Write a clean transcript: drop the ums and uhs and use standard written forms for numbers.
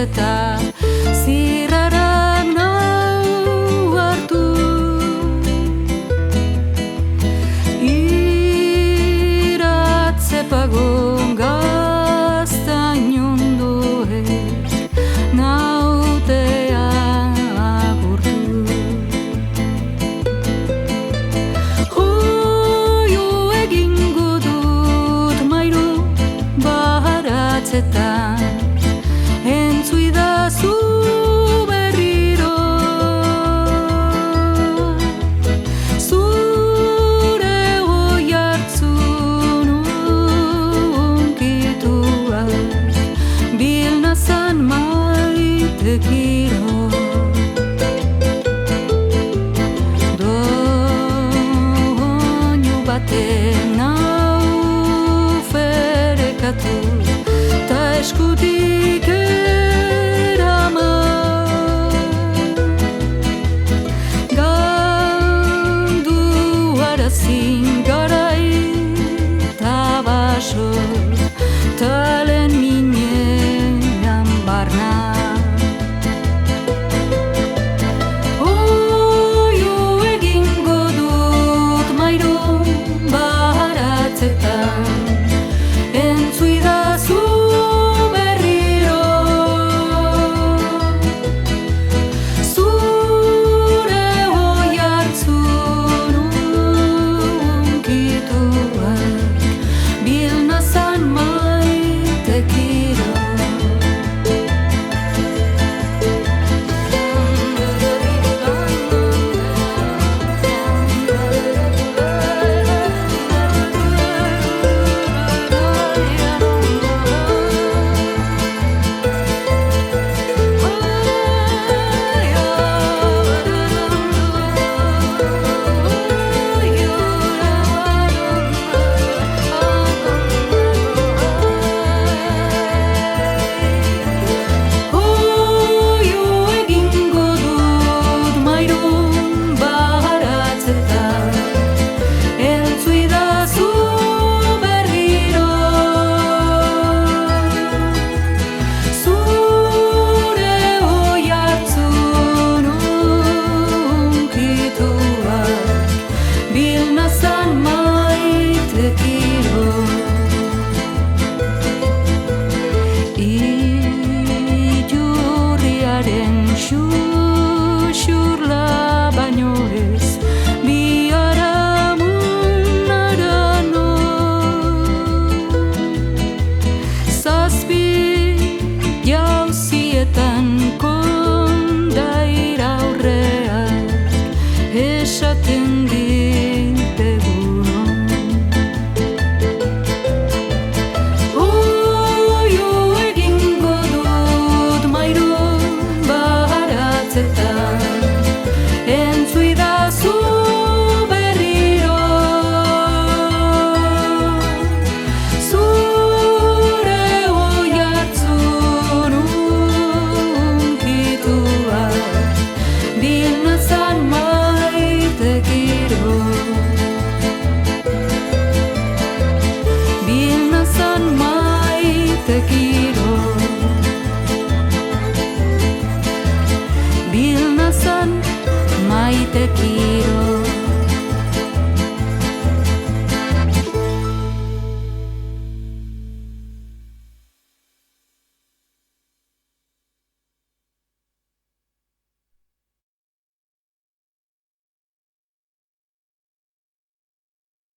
eta zirrarak nau hartu. Iratze pagon gaztain ondoek nautea agurtu. Oio egingo dut mairu baratzetan, entzuidazu berriro. Zure oihartzun unkituak bilnazan maitekiro. Doinu baten nau ferekatu ta eskutik eraman. Galduarazin garai ta baso talen minean barna. Oio egingo dut mairu baratzetan, entzuidazu berriro. Zure oihartzun unkituak bilnazan maitekiro. Oio egingo dut mairu baratzetan, entzuidazu berriro. Zure oihartzun unkituak bilnazan maitekiro. Ijurriaren xuxurla baino ez biharamun arano. Zazpi jauzietan kondaira aurreak esaten dit egunon. Oio egingo dut mairu baratzetan, entzuidazu berriro. Zure oihartzun unkituak bilnazan maitekiro. Bilnazan maitekiro. Bilnazan maitekiro.